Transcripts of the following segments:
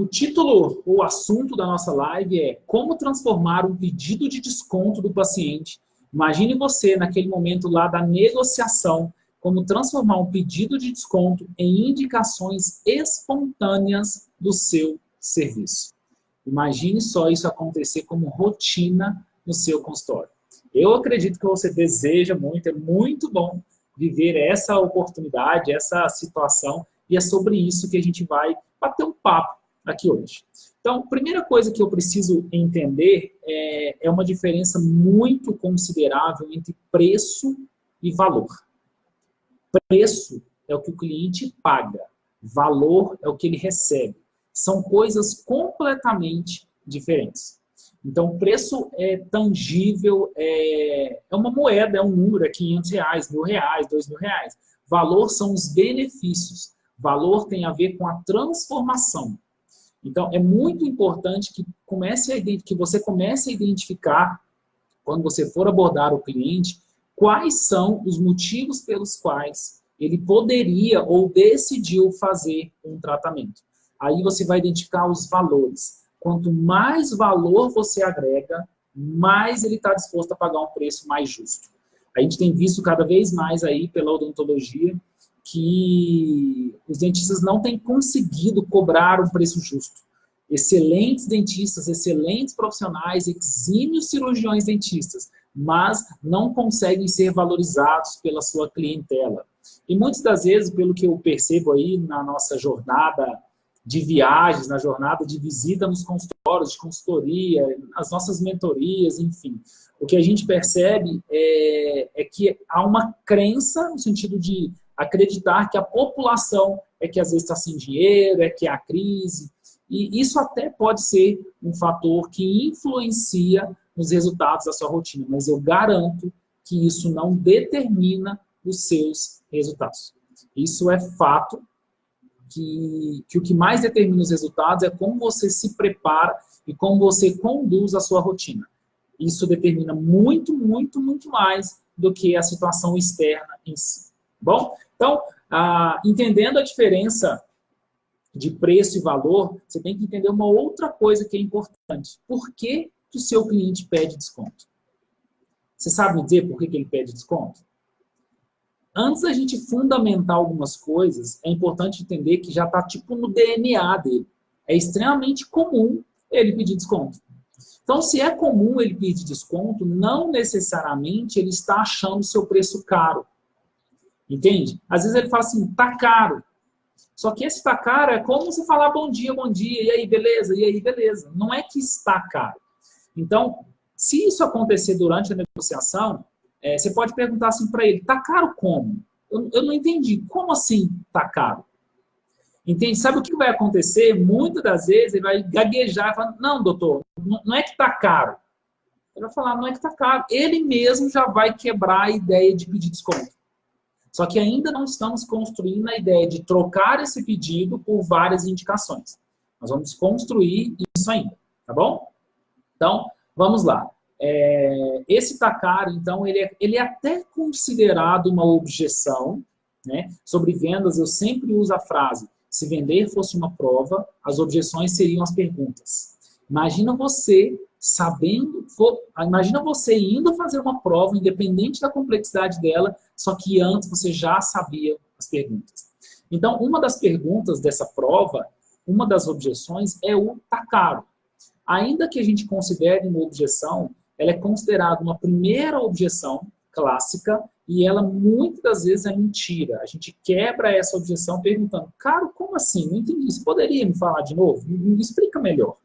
O título, o assunto da nossa live é como transformar um pedido de desconto do paciente. Imagine você, naquele momento lá da negociação, como transformar um pedido de desconto em indicações espontâneas do seu serviço. Imagine só isso acontecer como rotina no seu consultório. Eu acredito que você deseja muito, é muito bom viver essa oportunidade, essa situação, e é sobre isso que a gente vai bater um papo aqui hoje. Então, a primeira coisa que eu preciso entender é uma diferença muito considerável entre preço e valor. Preço é o que o cliente paga, valor é o que ele recebe. São coisas completamente diferentes. Então, o preço é tangível, é uma moeda, é um número, é R$500, R$1.000, R$2.000. Valor são os benefícios. Valor tem a ver com a transformação. Então, é muito importante que você comece a identificar, quando você for abordar o cliente, quais são os motivos pelos quais ele poderia ou decidiu fazer um tratamento. Aí você vai identificar os valores. Quanto mais valor você agrega, mais ele está disposto a pagar um preço mais justo. A gente tem visto cada vez mais aí pela odontologia que os dentistas não têm conseguido cobrar um preço justo. Excelentes dentistas, excelentes profissionais, exímios cirurgiões dentistas, mas não conseguem ser valorizados pela sua clientela. E muitas das vezes, pelo que eu percebo aí na nossa jornada de viagens, na jornada de visita nos consultórios, de consultoria, as nossas mentorias, enfim. O que a gente percebe é que há uma crença no sentido de acreditar que a população é que às vezes está sem dinheiro, é que é a crise. E isso até pode ser um fator que influencia nos resultados da sua rotina, mas eu garanto que isso não determina os seus resultados. Isso é fato. Que o que mais determina os resultados é como você se prepara e como você conduz a sua rotina. Isso determina muito, muito, muito mais do que a situação externa em si. Bom, então, entendendo a diferença de preço e valor, você tem que entender uma outra coisa que é importante. Por que o seu cliente pede desconto? Você sabe me dizer por que ele pede desconto? Antes da gente fundamentar algumas coisas, é importante entender que já está tipo no DNA dele. É extremamente comum ele pedir desconto. Então, se é comum ele pedir desconto, não necessariamente ele está achando o seu preço caro. Entende? Às vezes ele fala assim, tá caro. Só que esse tá caro é como você falar bom dia, e aí, beleza, e aí, beleza. Não é que está caro. Então, se isso acontecer durante a negociação, você pode perguntar assim para ele, tá caro como? Eu não entendi. Como assim tá caro? Entende? Sabe o que vai acontecer? Muitas das vezes ele vai gaguejar e falar, não, doutor, não é que tá caro. Ele vai falar, não é que tá caro. Ele mesmo já vai quebrar a ideia de pedir desconto. Só que ainda não estamos construindo a ideia de trocar esse pedido por várias indicações. Nós vamos construir isso ainda, tá bom? Então, vamos lá. Esse tá caro, então, ele é até considerado uma objeção, né? Sobre vendas, eu sempre uso a frase, se vender fosse uma prova, as objeções seriam as perguntas. Imagina você indo fazer uma prova, independente da complexidade dela, só que antes você já sabia as perguntas. Então, uma das perguntas dessa prova, uma das objeções é o tá caro. Ainda que a gente considere uma objeção, ela é considerada uma primeira objeção clássica e ela muitas das vezes é mentira. A gente quebra essa objeção perguntando, caro, como assim? Não entendi. Você poderia me falar de novo? Me explica melhor.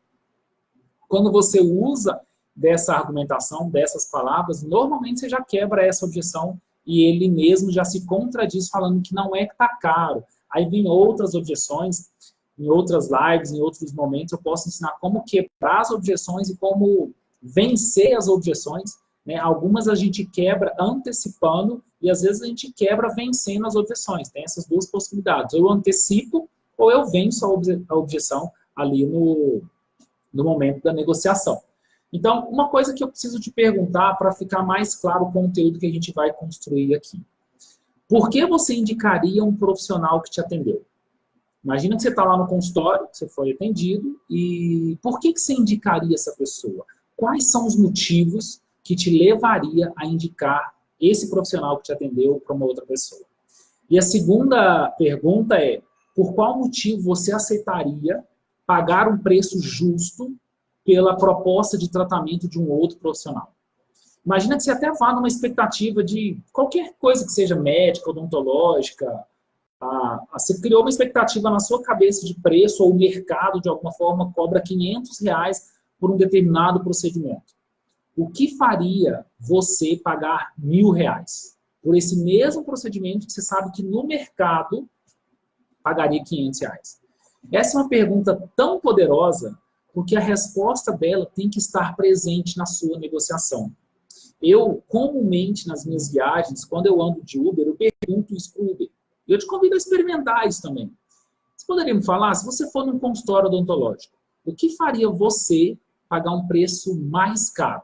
Quando você usa dessa argumentação, dessas palavras, normalmente você já quebra essa objeção e ele mesmo já se contradiz falando que não é que está caro. Aí vem outras objeções, em outras lives, em outros momentos, eu posso ensinar como quebrar as objeções e como vencer as objeções. Né? Algumas a gente quebra antecipando e às vezes a gente quebra vencendo as objeções. Tem essas duas possibilidades. Ou eu antecipo ou eu venço a objeção ali no momento da negociação. Então, uma coisa que eu preciso te perguntar para ficar mais claro o conteúdo que a gente vai construir aqui. Por que você indicaria um profissional que te atendeu? Imagina que você está lá no consultório, você foi atendido, e por que você indicaria essa pessoa? Quais são os motivos que te levaria a indicar esse profissional que te atendeu para uma outra pessoa? E a segunda pergunta é, por qual motivo você aceitaria pagar um preço justo pela proposta de tratamento de um outro profissional? Imagina que você até vá numa expectativa de qualquer coisa que seja médica, odontológica, você criou uma expectativa na sua cabeça de preço, ou o mercado, de alguma forma, cobra R$500 por um determinado procedimento. O que faria você pagar R$1.000 por esse mesmo procedimento que você sabe que no mercado pagaria R$500? Essa é uma pergunta tão poderosa, porque a resposta dela tem que estar presente na sua negociação. Eu, comumente, nas minhas viagens, quando eu ando de Uber, eu pergunto isso para o Uber. E eu te convido a experimentar isso também. Você poderia me falar, se você for num consultório odontológico, o que faria você pagar um preço mais caro?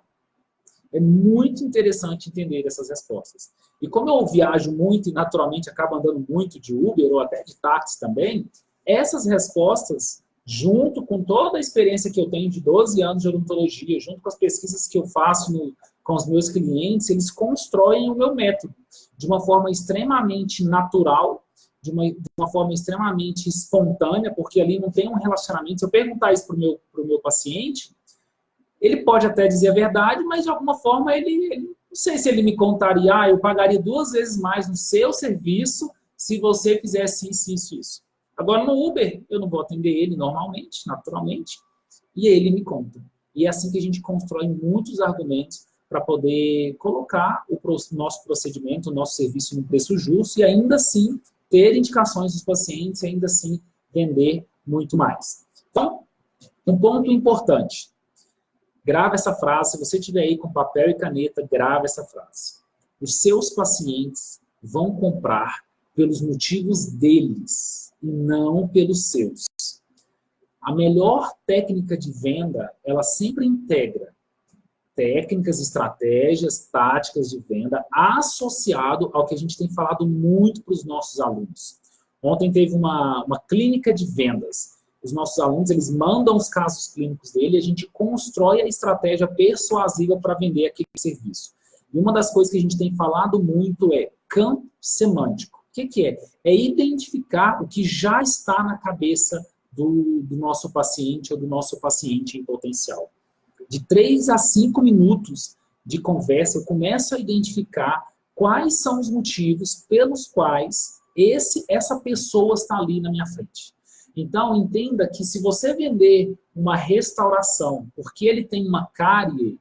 É muito interessante entender essas respostas. E como eu viajo muito e naturalmente acabo andando muito de Uber ou até de táxi também, essas respostas, junto com toda a experiência que eu tenho de 12 anos de odontologia, junto com as pesquisas que eu faço com os meus clientes, eles constroem o meu método de uma forma extremamente natural, de uma forma extremamente espontânea, porque ali não tem um relacionamento. Se eu perguntar isso para o meu paciente, ele pode até dizer a verdade, mas de alguma forma não sei se ele me contaria, eu pagaria 2 vezes mais no seu serviço se você fizesse isso. Agora no Uber, eu não vou atender ele normalmente, naturalmente, e ele me conta. E é assim que a gente constrói muitos argumentos para poder colocar o nosso procedimento, o nosso serviço no preço justo e ainda assim ter indicações dos pacientes e ainda assim vender muito mais. Então, um ponto importante. Grava essa frase, se você tiver aí com papel e caneta, grava essa frase. Os seus pacientes vão comprar pelos motivos deles e não pelos seus. A melhor técnica de venda, ela sempre integra técnicas, estratégias, táticas de venda associado ao que a gente tem falado muito para os nossos alunos. Ontem teve uma clínica de vendas. Os nossos alunos, eles mandam os casos clínicos dele e a gente constrói a estratégia persuasiva para vender aquele serviço. E uma das coisas que a gente tem falado muito é campo semântico. O que é? É identificar o que já está na cabeça do nosso paciente ou do nosso paciente em potencial. De 3 a 5 minutos de conversa, eu começo a identificar quais são os motivos pelos quais essa pessoa está ali na minha frente. Então, entenda que se você vender uma restauração porque ele tem uma cárie,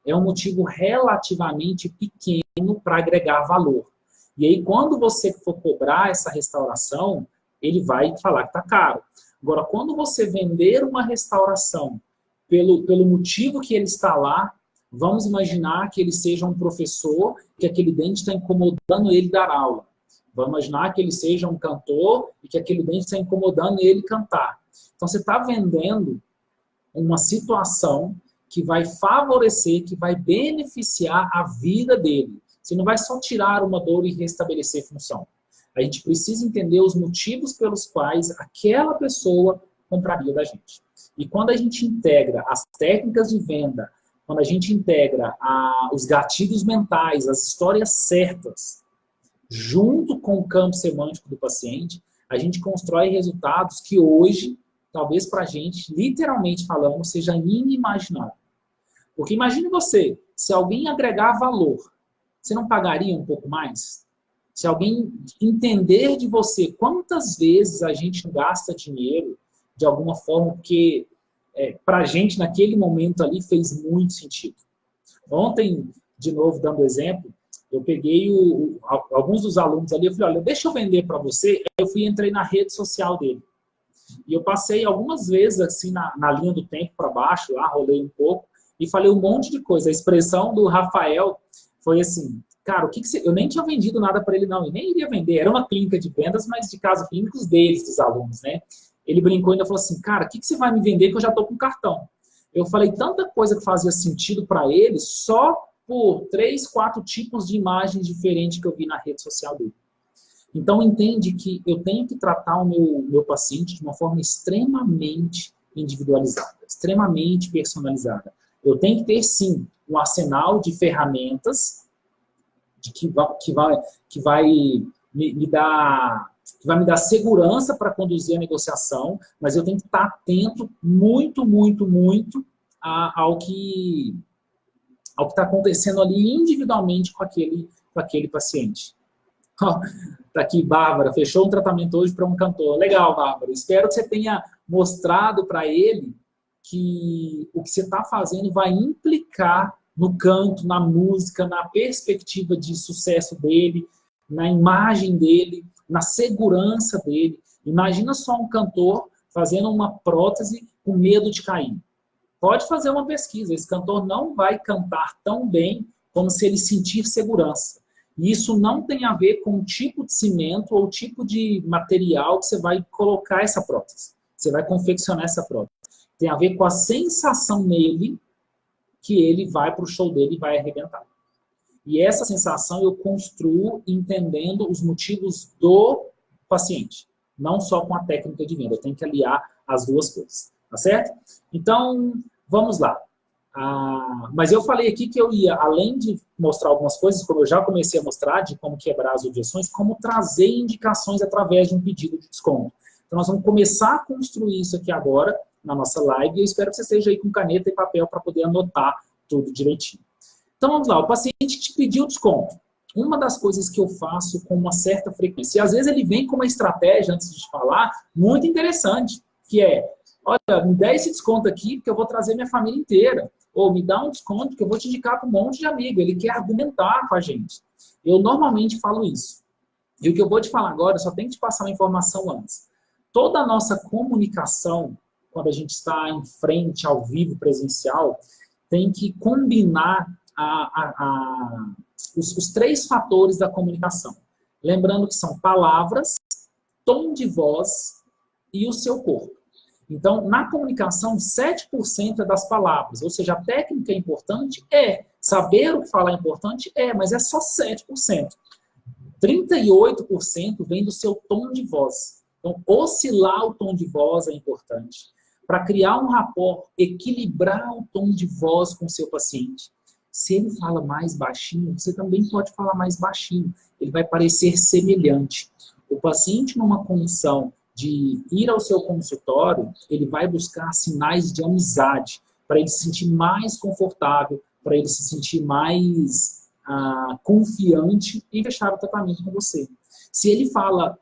é um motivo relativamente pequeno para agregar valor. E aí, quando você for cobrar essa restauração, ele vai falar que está caro. Agora, quando você vender uma restauração pelo motivo que ele está lá, vamos imaginar que ele seja um professor, que aquele dente está incomodando ele dar aula. Vamos imaginar que ele seja um cantor e que aquele dente está incomodando ele cantar. Então, você está vendendo uma situação que vai favorecer, que vai beneficiar a vida dele. Você não vai só tirar uma dor e restabelecer função. A gente precisa entender os motivos pelos quais aquela pessoa compraria da gente. E quando a gente integra as técnicas de venda, quando a gente integra os gatilhos mentais, as histórias certas, junto com o campo semântico do paciente, a gente constrói resultados que hoje, talvez para a gente, literalmente falando, seja inimaginável. Porque imagine você, se alguém agregar valor, você não pagaria um pouco mais? Se alguém entender de você quantas vezes a gente gasta dinheiro de alguma forma, porque para a gente, naquele momento ali, fez muito sentido. Ontem, de novo, dando exemplo, eu peguei alguns dos alunos ali, eu falei, olha, deixa eu vender para você. Aí eu entrei na rede social dele. E eu passei algumas vezes assim na linha do tempo para baixo, lá, rolei um pouco, e falei um monte de coisa. A expressão do Rafael foi assim, cara, o que você... Eu nem tinha vendido nada para ele, não, e nem iria vender. Era uma clínica de vendas, mas de casos clínicos deles, dos alunos, né? Ele brincou e ainda falou assim, cara, o que você vai me vender que eu já estou com cartão? Eu falei tanta coisa que fazia sentido para ele só por 3, 4 tipos de imagens diferentes que eu vi na rede social dele. Então, entende que eu tenho que tratar o meu paciente de uma forma extremamente individualizada, extremamente personalizada. Eu tenho que ter, sim, um arsenal de ferramentas que vai me dar segurança para conduzir a negociação, mas eu tenho que estar atento muito, muito, muito ao que está acontecendo ali individualmente com aquele paciente. Tá aqui, Bárbara, fechou um tratamento hoje para um cantor. Legal, Bárbara. Espero que você tenha mostrado para ele que o que você está fazendo vai implicar no canto, na música, na perspectiva de sucesso dele, na imagem dele, na segurança dele. Imagina só um cantor fazendo uma prótese com medo de cair. Pode fazer uma pesquisa. Esse cantor não vai cantar tão bem como se ele sentir segurança. E isso não tem a ver com o tipo de cimento ou o tipo de material que você vai colocar essa prótese. Você vai confeccionar essa prótese. Tem a ver com a sensação nele que ele vai para o show dele e vai arrebentar. E essa sensação eu construo entendendo os motivos do paciente, não só com a técnica de venda. Eu tenho que aliar as duas coisas, tá certo? Então, vamos lá. Mas eu falei aqui que eu ia, além de mostrar algumas coisas, como eu já comecei a mostrar, de como quebrar as objeções, como trazer indicações através de um pedido de desconto. Então, nós vamos começar a construir isso aqui agora, na nossa live, e eu espero que você esteja aí com caneta e papel para poder anotar tudo direitinho. Então, vamos lá. O paciente te pediu desconto. Uma das coisas que eu faço com uma certa frequência, e às vezes ele vem com uma estratégia, antes de te falar, muito interessante, que é, olha, me dá esse desconto aqui, porque eu vou trazer minha família inteira. Ou me dá um desconto, que eu vou te indicar para um monte de amigo. Ele quer argumentar com a gente. Eu normalmente falo isso. E o que eu vou te falar agora, eu só tenho que te passar uma informação antes. Toda a nossa comunicação, quando a gente está em frente, ao vivo, presencial, tem que combinar os três fatores da comunicação. Lembrando que são palavras, tom de voz e o seu corpo. Então, na comunicação, 7% é das palavras. Ou seja, a técnica é importante? É. Saber o que falar é importante? É, mas é só 7%. 38% vem do seu tom de voz. Então, oscilar o tom de voz é importante. Para criar um rapport, equilibrar o tom de voz com o seu paciente. Se ele fala mais baixinho, você também pode falar mais baixinho. Ele vai parecer semelhante. O paciente, numa condição de ir ao seu consultório, ele vai buscar sinais de amizade, para ele se sentir mais confortável, para ele se sentir mais confiante em fechar o tratamento com você. Se ele fala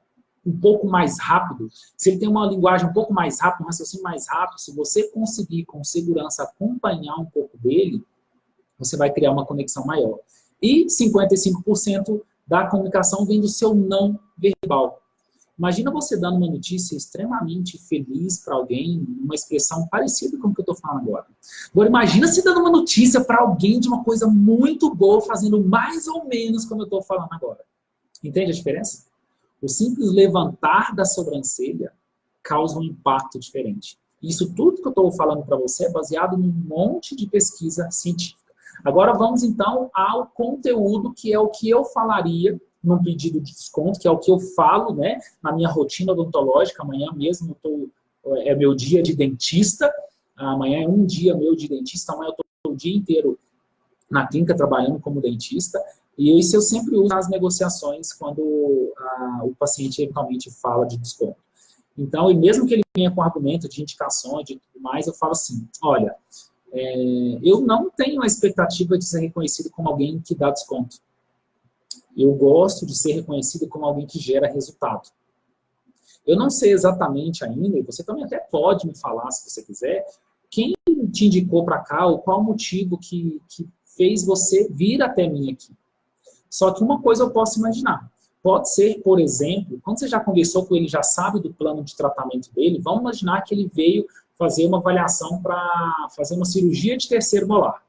um pouco mais rápido, se ele tem uma linguagem um pouco mais rápida, um raciocínio mais rápido, se você conseguir com segurança acompanhar um pouco dele, você vai criar uma conexão maior. E 55% da comunicação vem do seu não verbal. Imagina você dando uma notícia extremamente feliz para alguém, uma expressão parecida com o que eu estou falando agora. Agora, imagina você dando uma notícia para alguém de uma coisa muito boa, fazendo mais ou menos como eu estou falando agora. Entende a diferença? O simples levantar da sobrancelha causa um impacto diferente. Isso tudo que eu estou falando para você é baseado num monte de pesquisa científica. Agora vamos então ao conteúdo, que é o que eu falaria num pedido de desconto, que é o que eu falo, né, na minha rotina odontológica. Amanhã mesmo é meu dia de dentista, amanhã é um dia meu de dentista, amanhã eu estou o dia inteiro na clínica trabalhando como dentista, e isso eu sempre uso nas negociações quando o paciente eventualmente fala de desconto. Então, e mesmo que ele venha com argumento de indicações e tudo mais, eu falo assim, olha, eu não tenho a expectativa de ser reconhecido como alguém que dá desconto. Eu gosto de ser reconhecido como alguém que gera resultado. Eu não sei exatamente ainda, e você também até pode me falar, se você quiser, quem te indicou para cá, ou qual o motivo que fez você vir até mim aqui. Só que uma coisa eu posso imaginar. Pode ser, por exemplo, quando você já conversou com ele, já sabe do plano de tratamento dele, vamos imaginar que ele veio fazer uma avaliação para fazer uma cirurgia de terceiro molar.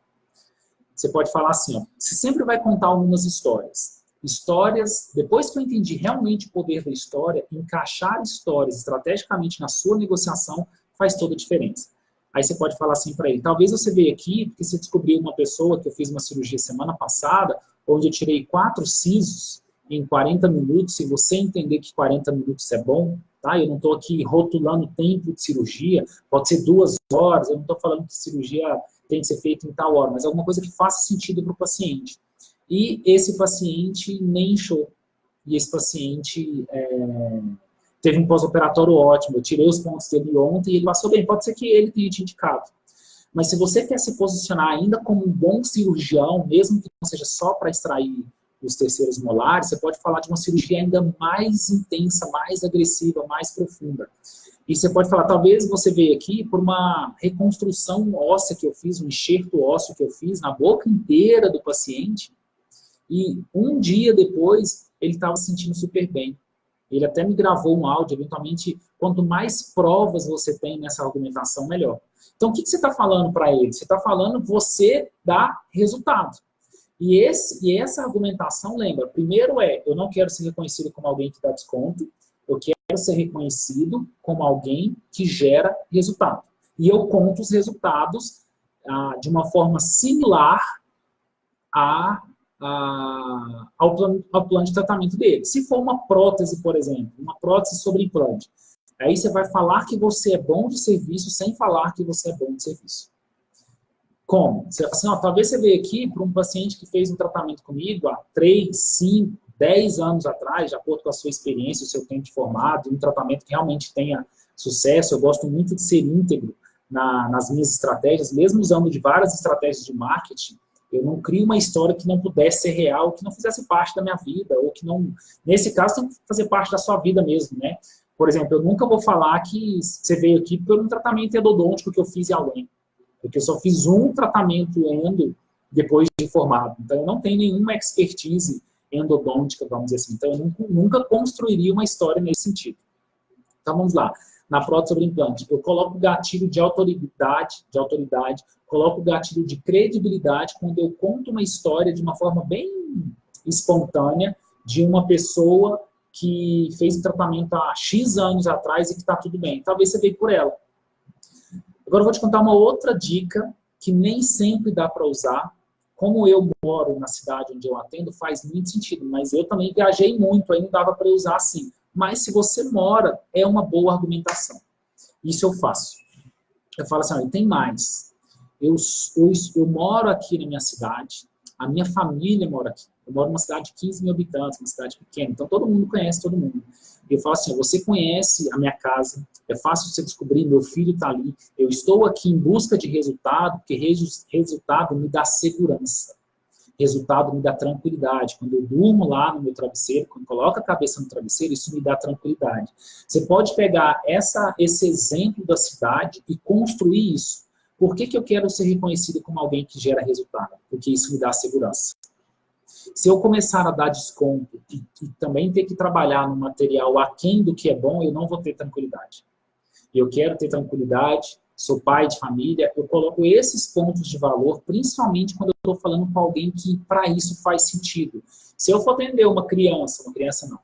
Você pode falar assim, ó, você sempre vai contar algumas histórias. Histórias, depois que eu entendi realmente o poder da história, encaixar histórias estrategicamente na sua negociação faz toda a diferença. Aí você pode falar assim para ele, talvez você veio aqui porque você descobriu uma pessoa que eu fiz uma cirurgia semana passada, onde eu tirei 4 sisos, em 40 minutos, se você entender que 40 minutos é bom, tá? Eu não estou aqui rotulando tempo de cirurgia, pode ser 2 horas, eu não estou falando que cirurgia tem que ser feita em tal hora, mas alguma coisa que faça sentido para o paciente. E esse paciente nem inchou. E esse paciente teve um pós-operatório ótimo. Eu tirei os pontos dele ontem e ele passou bem. Pode ser que ele tenha te indicado. Mas se você quer se posicionar ainda como um bom cirurgião, mesmo que não seja só para extrair os terceiros molares, você pode falar de uma cirurgia ainda mais intensa, mais agressiva, mais profunda. E você pode falar, talvez você veio aqui por uma reconstrução óssea que eu fiz, um enxerto ósseo que eu fiz na boca inteira do paciente, e um dia depois ele estava se sentindo super bem. Ele até me gravou um áudio, eventualmente, quanto mais provas você tem nessa argumentação, melhor. Então, o que você está falando para ele? Você está falando você dá resultado. E essa argumentação, lembra, primeiro eu não quero ser reconhecido como alguém que dá desconto, eu quero ser reconhecido como alguém que gera resultado. E eu conto os resultados de uma forma similar ao plano de tratamento dele. Se for uma prótese, por exemplo, uma prótese sobre implante, aí você vai falar que você é bom de serviço sem falar que você é bom de serviço. Como? Você fala assim, talvez você veio aqui para um paciente que fez um tratamento comigo há 3, 5, 10 anos atrás, de acordo com a sua experiência, o seu tempo de formado, um tratamento que realmente tenha sucesso. Eu gosto muito de ser íntegro nas minhas estratégias, mesmo usando de várias estratégias de marketing. Eu não crio uma história que não pudesse ser real, que não fizesse parte da minha vida, ou que não... Nesse caso, tem que fazer parte da sua vida mesmo, né? Por exemplo, eu nunca vou falar que você veio aqui por um tratamento endodôntico que eu fiz em alguém. Porque eu só fiz um tratamento endo depois de formado. Então, eu não tenho nenhuma expertise endodôntica, vamos dizer assim. Então, eu nunca construiria uma história nesse sentido. Então, vamos lá. Na prótese sobre implante, eu coloco o gatilho de autoridade, coloco o gatilho de credibilidade quando eu conto uma história de uma forma bem espontânea de uma pessoa que fez o tratamento há X anos atrás e que está tudo bem. Talvez você veio por ela. Agora eu vou te contar uma outra dica que nem sempre dá para usar. Como eu moro na cidade onde eu atendo, faz muito sentido, mas eu também viajei muito, aí não dava para usar assim. Mas se você mora, é uma boa argumentação. Isso eu faço. Eu falo assim, olha, tem mais. Eu moro aqui na minha cidade, a minha família mora aqui. Eu moro numa cidade de 15 mil habitantes, uma cidade pequena, então todo mundo conhece todo mundo. Eu falo assim, você conhece a minha casa, é fácil você descobrir, meu filho está ali, eu estou aqui em busca de resultado, porque resultado me dá segurança. Resultado me dá tranquilidade. Quando eu durmo lá no meu travesseiro, quando coloco a cabeça no travesseiro, isso me dá tranquilidade. Você pode pegar esse exemplo da cidade e construir isso. Por que eu quero ser reconhecido como alguém que gera resultado? Porque isso me dá segurança. Se eu começar a dar desconto e também ter que trabalhar no material aquém do que é bom, eu não vou ter tranquilidade. Eu quero ter tranquilidade, sou pai de família, eu coloco esses pontos de valor, principalmente quando eu estou falando com alguém que para isso faz sentido. Se eu for atender uma criança não,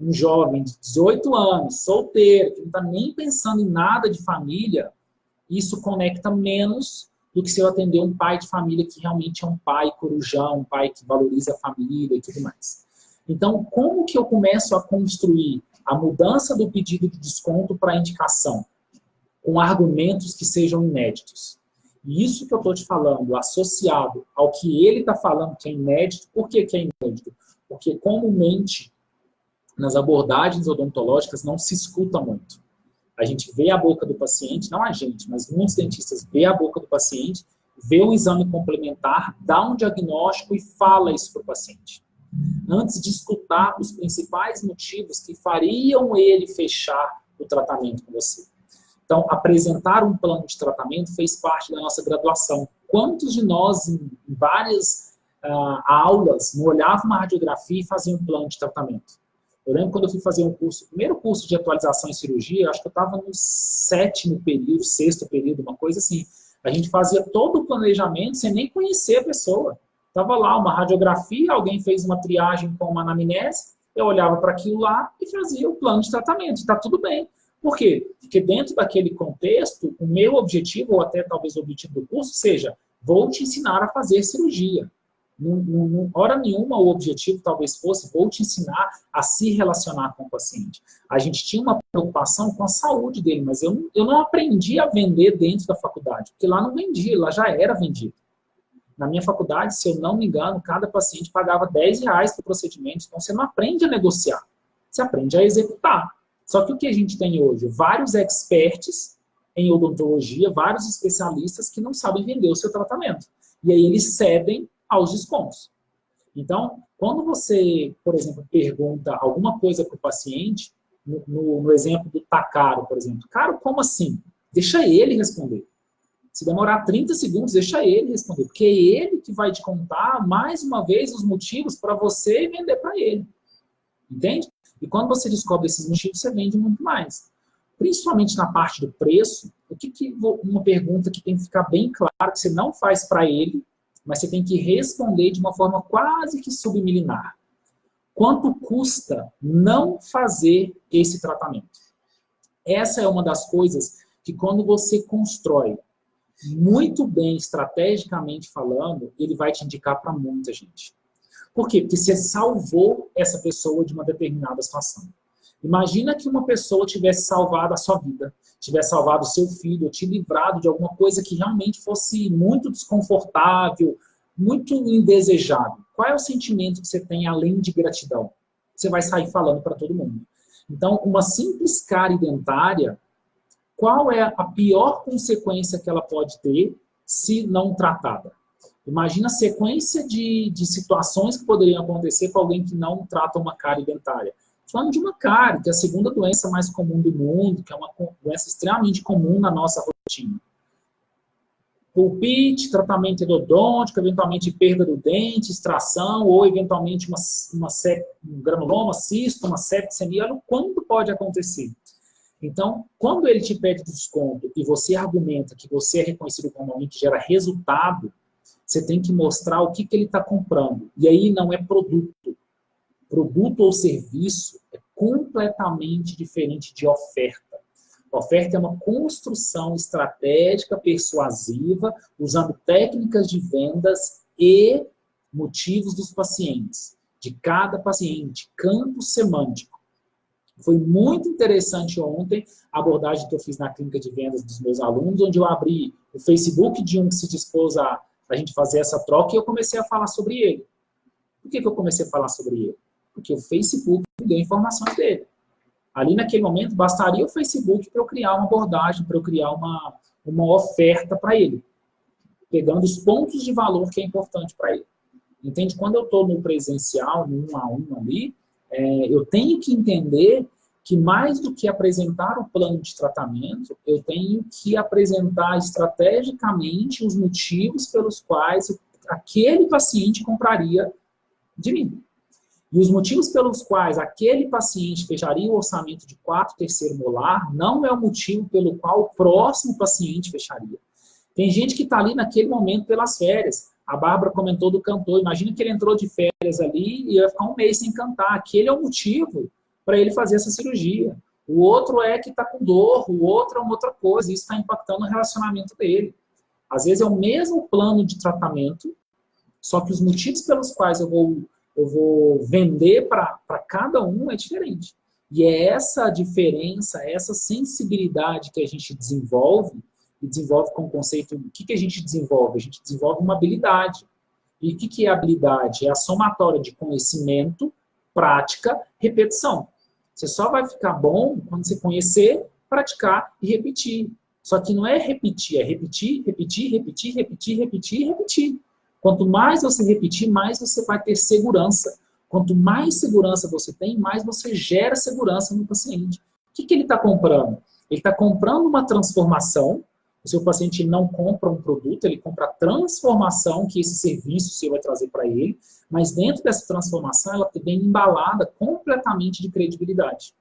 um jovem de 18 anos, solteiro, que não está nem pensando em nada de família, isso conecta menos do que se eu atender um pai de família que realmente é um pai corujão, um pai que valoriza a família e tudo mais. Então, como que eu começo a construir a mudança do pedido de desconto para indicação? Com argumentos que sejam inéditos. E isso que eu estou te falando, associado ao que ele está falando que é inédito, por que é inédito? Porque comumente, nas abordagens odontológicas, não se escuta muito. A gente vê a boca do paciente, não a gente, mas muitos dentistas vê a boca do paciente, vê o exame complementar, dá um diagnóstico e fala isso para o paciente. Antes de escutar os principais motivos que fariam ele fechar o tratamento com você. Então, apresentar um plano de tratamento fez parte da nossa graduação. Quantos de nós, em várias aulas, não olhavam uma radiografia e faziam um plano de tratamento? Eu lembro quando eu fui fazer o primeiro curso de atualização em cirurgia, acho que eu estava no 7º período, 6º período, uma coisa assim. A gente fazia todo o planejamento sem nem conhecer a pessoa. Estava lá uma radiografia, alguém fez uma triagem com uma anamnese, eu olhava para aquilo lá e fazia o plano de tratamento. Está tudo bem. Por quê? Porque dentro daquele contexto, o meu objetivo, ou até talvez o objetivo do curso, seja, vou te ensinar a fazer cirurgia. Hora nenhuma o objetivo talvez fosse, vou te ensinar a se relacionar com o paciente. A gente tinha uma preocupação com a saúde dele, mas eu não aprendi a vender dentro da faculdade, porque lá não vendia, lá já era vendido. Na minha faculdade, se eu não me engano, cada paciente pagava R$10 por procedimento, então você não aprende a negociar, você aprende a executar. Só que o que a gente tem hoje? Vários experts em odontologia, vários especialistas que não sabem vender o seu tratamento. E aí eles cedem aos descontos. Então, quando você, por exemplo, pergunta alguma coisa para o paciente, no exemplo do tá caro, por exemplo, caro, como assim? Deixa ele responder. Se demorar 30 segundos, deixa ele responder, porque é ele que vai te contar, mais uma vez, os motivos para você vender para ele. Entende? E quando você descobre esses motivos, você vende muito mais. Principalmente na parte do preço, uma pergunta que tem que ficar bem claro, que você não faz para ele, mas você tem que responder de uma forma quase que subliminar. Quanto custa não fazer esse tratamento? Essa é uma das coisas que quando você constrói muito bem, estrategicamente falando, ele vai te indicar para muita gente. Por quê? Porque você salvou essa pessoa de uma determinada situação. Imagina que uma pessoa tivesse salvado a sua vida, tivesse salvado o seu filho, ou te livrado de alguma coisa que realmente fosse muito desconfortável, muito indesejável. Qual é o sentimento que você tem além de gratidão? Você vai sair falando para todo mundo. Então, uma simples cárie dentária, qual é a pior consequência que ela pode ter se não tratada? Imagina a sequência de situações que poderiam acontecer com alguém que não trata uma cárie dentária. Falando de uma cárie, que é a segunda doença mais comum do mundo, que é uma doença extremamente comum na nossa rotina. Pulpite, tratamento endodôntico, eventualmente perda do dente, extração, ou eventualmente um granuloma, cisto, uma septicemia. Olha o quanto pode acontecer. Então, quando ele te pede desconto e você argumenta que você é reconhecido como alguém que gera resultado, você tem que mostrar o que ele está comprando. E aí não é produto. Produto ou serviço é completamente diferente de oferta. Oferta é uma construção estratégica, persuasiva, usando técnicas de vendas e motivos dos pacientes, de cada paciente, campo semântico. Foi muito interessante ontem a abordagem que eu fiz na clínica de vendas dos meus alunos, onde eu abri o Facebook de um que se dispôs a gente fazer essa troca e eu comecei a falar sobre ele. Por que eu comecei a falar sobre ele? Porque o Facebook me deu informações dele. Ali naquele momento, bastaria o Facebook para eu criar uma abordagem, para eu criar uma oferta para ele, pegando os pontos de valor que é importante para ele. Entende? Quando eu estou no presencial, no 1 a 1 ali, eu tenho que entender que mais do que apresentar o plano de tratamento, eu tenho que apresentar estrategicamente os motivos pelos quais aquele paciente compraria de mim. E os motivos pelos quais aquele paciente fecharia o orçamento de 4º, 3º molar não é o motivo pelo qual o próximo paciente fecharia. Tem gente que está ali naquele momento pelas férias. A Bárbara comentou do cantor. Imagina que ele entrou de férias ali e ia ficar um mês sem cantar. Aquele é o motivo para ele fazer essa cirurgia. O outro é que está com dor, o outro é uma outra coisa. Isso está impactando o relacionamento dele. Às vezes é o mesmo plano de tratamento, só que os motivos pelos quais eu vou vender para cada um é diferente. E é essa diferença, essa sensibilidade que a gente desenvolve, e desenvolve com o conceito, o que a gente desenvolve? A gente desenvolve uma habilidade. E o que é habilidade? É a somatória de conhecimento, prática, repetição. Você só vai ficar bom quando você conhecer, praticar e repetir. Só que não é repetir, é repetir, repetir, repetir, repetir, repetir, repetir. Quanto mais você repetir, mais você vai ter segurança. Quanto mais segurança você tem, mais você gera segurança no paciente. O que ele está comprando? Ele está comprando uma transformação. O seu paciente não compra um produto, ele compra a transformação que esse serviço seu vai trazer para ele, mas dentro dessa transformação ela vem embalada completamente de credibilidade.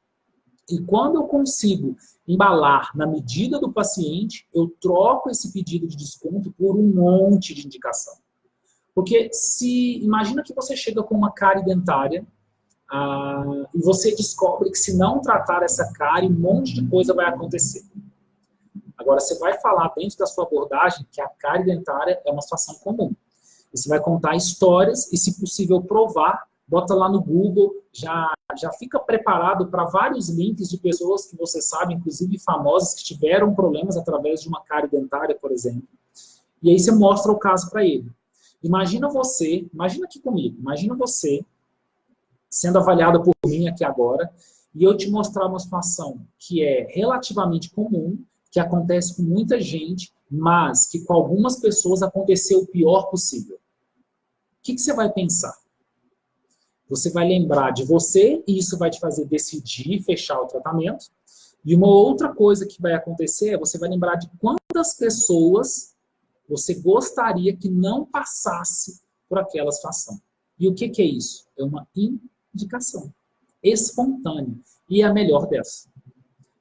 E quando eu consigo embalar na medida do paciente, eu troco esse pedido de desconto por um monte de indicação. Porque imagina que você chega com uma cárie dentária e você descobre que se não tratar essa cárie, um monte de coisa vai acontecer. Agora, você vai falar dentro da sua abordagem que a cárie dentária é uma situação comum. Você vai contar histórias e, se possível, provar. Bota lá no Google, já fica preparado para vários links de pessoas que você sabe, inclusive famosas, que tiveram problemas através de uma cárie dentária, por exemplo. E aí você mostra o caso para ele. Imagina aqui comigo, imagina você sendo avaliado por mim aqui agora, e eu te mostrar uma situação que é relativamente comum, que acontece com muita gente, mas que com algumas pessoas aconteceu o pior possível. O que você vai pensar? Você vai lembrar de você, e isso vai te fazer decidir fechar o tratamento. E uma outra coisa que vai acontecer é você vai lembrar de quantas pessoas você gostaria que não passasse por aquela situação. E o que é isso? É uma indicação espontânea. E é a melhor dessa.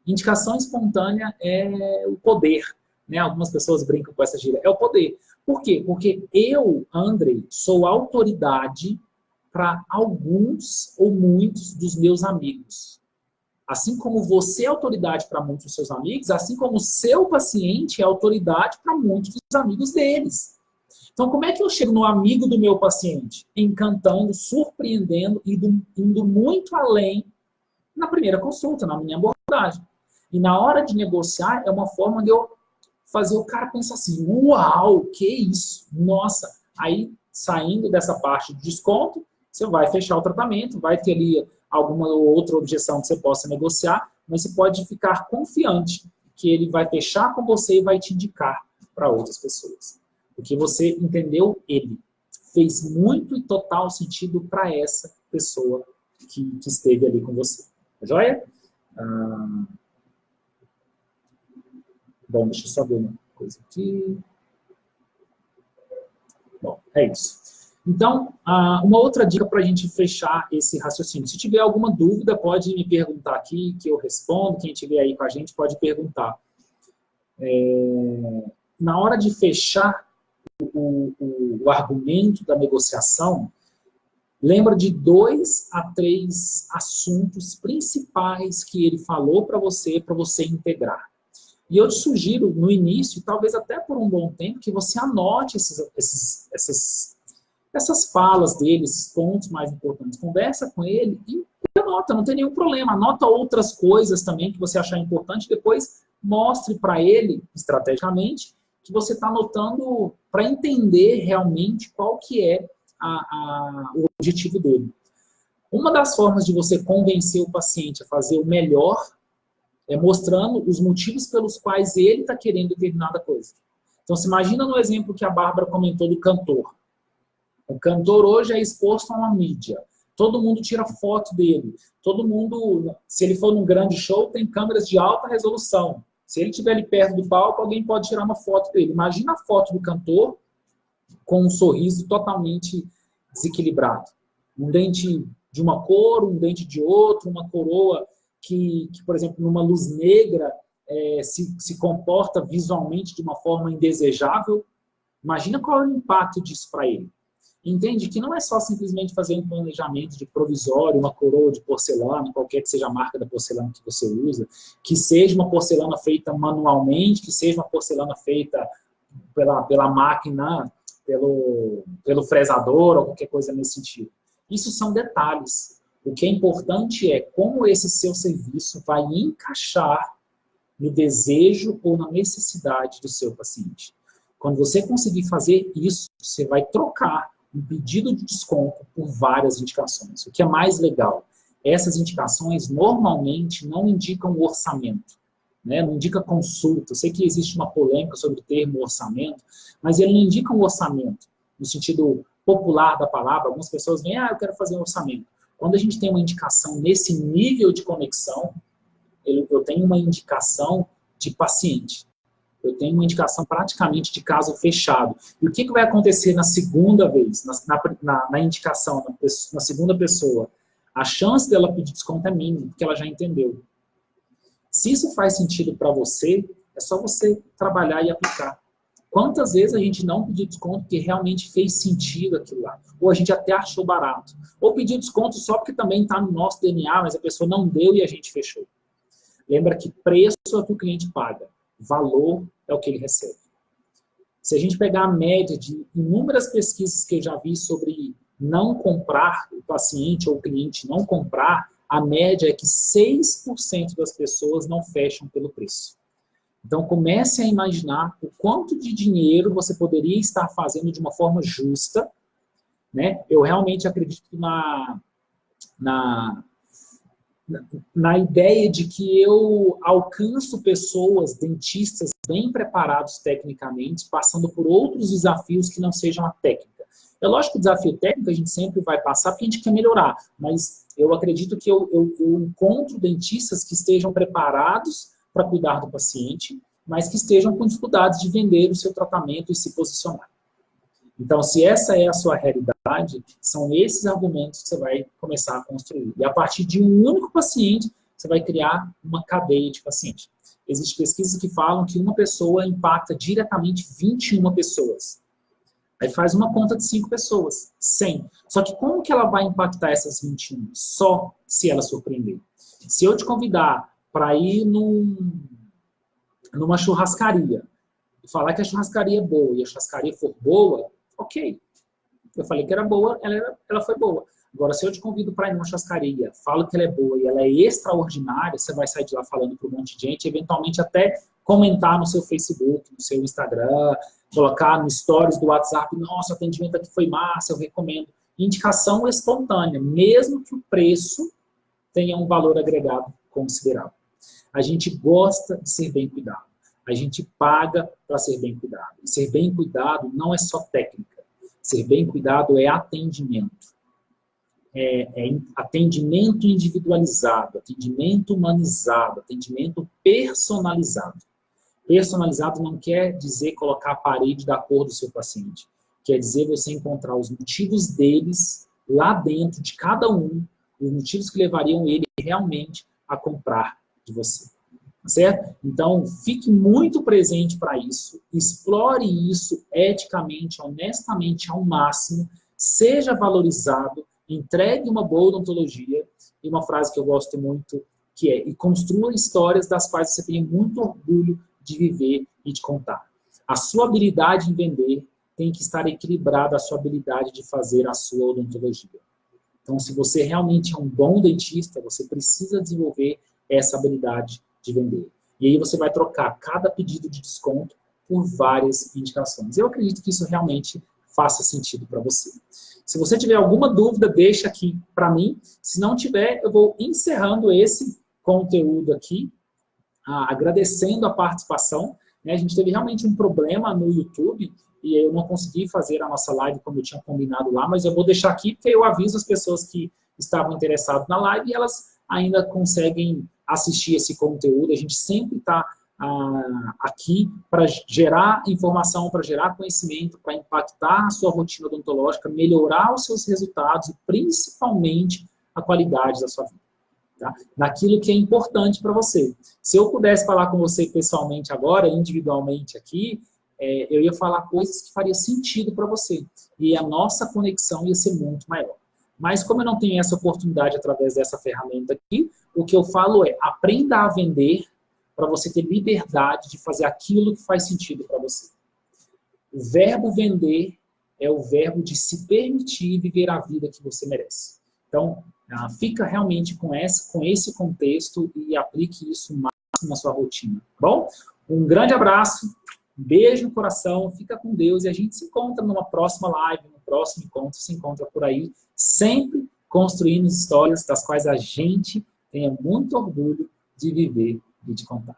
Indicação espontânea é o poder. Né? Algumas pessoas brincam com essa gíria. É o poder. Por quê? Porque eu, Andrei, sou autoridade para alguns ou muitos dos meus amigos. Assim como você é autoridade para muitos dos seus amigos, assim como o seu paciente é autoridade para muitos dos amigos deles. Então, como é que eu chego no amigo do meu paciente? Encantando, surpreendendo, indo muito além na primeira consulta, na minha abordagem. E na hora de negociar, é uma forma de eu fazer o cara pensar assim, uau, que isso? Nossa! Aí, saindo dessa parte de desconto, você vai fechar o tratamento, vai ter ali alguma outra objeção que você possa negociar, mas você pode ficar confiante que ele vai fechar com você e vai te indicar para outras pessoas. Porque você entendeu ele. Fez muito e total sentido para essa pessoa que esteve ali com você. Tá joia? Bom, deixa eu só ver uma coisa aqui. Bom, é isso. Então, uma outra dica para a gente fechar esse raciocínio. Se tiver alguma dúvida, pode me perguntar aqui, que eu respondo. Quem estiver aí com a gente pode perguntar. Na hora de fechar o argumento da negociação, lembra de 2 a 3 assuntos principais que ele falou para você integrar. E eu te sugiro, no início, talvez até por um bom tempo, que você anote essas falas dele, esses pontos mais importantes. Conversa com ele e anota, não tem nenhum problema. Anota outras coisas também que você achar importante, depois mostre para ele, estrategicamente, que você está anotando para entender realmente qual que é o objetivo dele. Uma das formas de você convencer o paciente a fazer o melhor é mostrando os motivos pelos quais ele está querendo determinada coisa. Então, se imagina no exemplo que a Bárbara comentou do cantor. O cantor hoje é exposto a uma mídia. Todo mundo tira foto dele. Todo mundo, se ele for num grande show, tem câmeras de alta resolução. Se ele estiver ali perto do palco, alguém pode tirar uma foto dele. Imagina a foto do cantor com um sorriso totalmente desequilibrado. Um dente de uma cor, um dente de outro, uma coroa que por exemplo, numa luz negra, se comporta visualmente de uma forma indesejável. Imagina qual é o impacto disso para ele. Entende que não é só simplesmente fazer um planejamento de provisório, uma coroa de porcelana, qualquer que seja a marca da porcelana que você usa, que seja uma porcelana feita manualmente, que seja uma porcelana feita pela máquina, pelo fresador ou qualquer coisa nesse sentido. Isso são detalhes. O que é importante é como esse seu serviço vai encaixar no desejo ou na necessidade do seu paciente. Quando você conseguir fazer isso, você vai trocar um pedido de desconto por várias indicações. O que é mais legal, essas indicações normalmente não indicam orçamento, né? Não indica consulta. Eu sei que existe uma polêmica sobre o termo orçamento, mas ele não indica um orçamento no sentido popular da palavra. Algumas pessoas vêm, eu quero fazer um orçamento. Quando a gente tem uma indicação nesse nível de conexão, eu tenho uma indicação de paciente. Eu tenho uma indicação praticamente de caso fechado. E o que vai acontecer na segunda vez, na indicação, na segunda pessoa? A chance dela pedir desconto é mínima, porque ela já entendeu. Se isso faz sentido para você, é só você trabalhar e aplicar. Quantas vezes a gente não pediu desconto porque realmente fez sentido aquilo lá? Ou a gente até achou barato. Ou pediu desconto só porque também está no nosso DNA, mas a pessoa não deu e a gente fechou. Lembra que preço é o que o cliente paga. Valor é o que ele recebe. Se a gente pegar a média de inúmeras pesquisas que eu já vi sobre não comprar, o paciente ou o cliente não comprar, a média é que 6% das pessoas não fecham pelo preço. Então, comece a imaginar o quanto de dinheiro você poderia estar fazendo de uma forma justa, né? Eu realmente acredito na ideia de que eu alcanço pessoas, dentistas bem preparados tecnicamente, passando por outros desafios que não sejam a técnica. É lógico que o desafio técnico a gente sempre vai passar porque a gente quer melhorar, mas eu acredito que eu encontro dentistas que estejam preparados para cuidar do paciente, mas que estejam com dificuldades de vender o seu tratamento e se posicionar. Então, se essa é a sua realidade, são esses argumentos que você vai começar a construir. E a partir de um único paciente, você vai criar uma cadeia de pacientes. Existem pesquisas que falam que uma pessoa impacta diretamente 21 pessoas. Aí faz uma conta de 5 pessoas, 100. Só que como que ela vai impactar essas 21? Só se ela surpreender. Se eu te convidar para ir numa churrascaria, e falar que a churrascaria é boa e a churrascaria for boa, ok. Eu falei que era boa, ela foi boa. Agora, se eu te convido para ir numa churrascaria, falo que ela é boa e ela é extraordinária, você vai sair de lá falando para um monte de gente, eventualmente até comentar no seu Facebook, no seu Instagram, colocar no stories do WhatsApp, nossa, o atendimento aqui foi massa, eu recomendo. Indicação espontânea, mesmo que o preço tenha um valor agregado considerável. A gente gosta de ser bem cuidado. A gente paga para ser bem cuidado. E ser bem cuidado não é só técnica. Ser bem cuidado é atendimento. É atendimento individualizado, atendimento humanizado, atendimento personalizado. Personalizado não quer dizer colocar a parede da cor do seu paciente. Quer dizer você encontrar os motivos deles lá dentro de cada um, os motivos que levariam ele realmente a comprar de você. Certo? Então, fique muito presente para isso, explore isso eticamente, honestamente, ao máximo, seja valorizado, entregue uma boa odontologia, e uma frase que eu gosto muito, que é, e construa histórias das quais você tenha muito orgulho de viver e de contar. A sua habilidade em vender tem que estar equilibrada à sua habilidade de fazer a sua odontologia. Então, se você realmente é um bom dentista, você precisa desenvolver essa habilidade de vender. E aí você vai trocar cada pedido de desconto por várias indicações. Eu acredito que isso realmente faça sentido para você. Se você tiver alguma dúvida, deixa aqui para mim. Se não tiver, eu vou encerrando esse conteúdo aqui, agradecendo a participação. A gente teve realmente um problema no YouTube e eu não consegui fazer a nossa live como eu tinha combinado lá, mas eu vou deixar aqui porque eu aviso as pessoas que estavam interessadas na live e elas ainda conseguem assistir esse conteúdo. A gente sempre está aqui para gerar informação, para gerar conhecimento, para impactar a sua rotina odontológica, melhorar os seus resultados e principalmente a qualidade da sua vida. Tá? Naquilo que é importante para você. Se eu pudesse falar com você pessoalmente agora, individualmente aqui, eu ia falar coisas que fariam sentido para você. E a nossa conexão ia ser muito maior. Mas como eu não tenho essa oportunidade através dessa ferramenta aqui, o que eu falo é, aprenda a vender para você ter liberdade de fazer aquilo que faz sentido para você. O verbo vender é o verbo de se permitir viver a vida que você merece. Então, fica realmente com esse contexto e aplique isso máximo na sua rotina, tá bom? Um grande abraço, um beijo no coração, fica com Deus e a gente se encontra numa próxima live, no próximo encontro, se encontra por aí, sempre construindo histórias das quais a gente tenha muito orgulho de viver e de contar.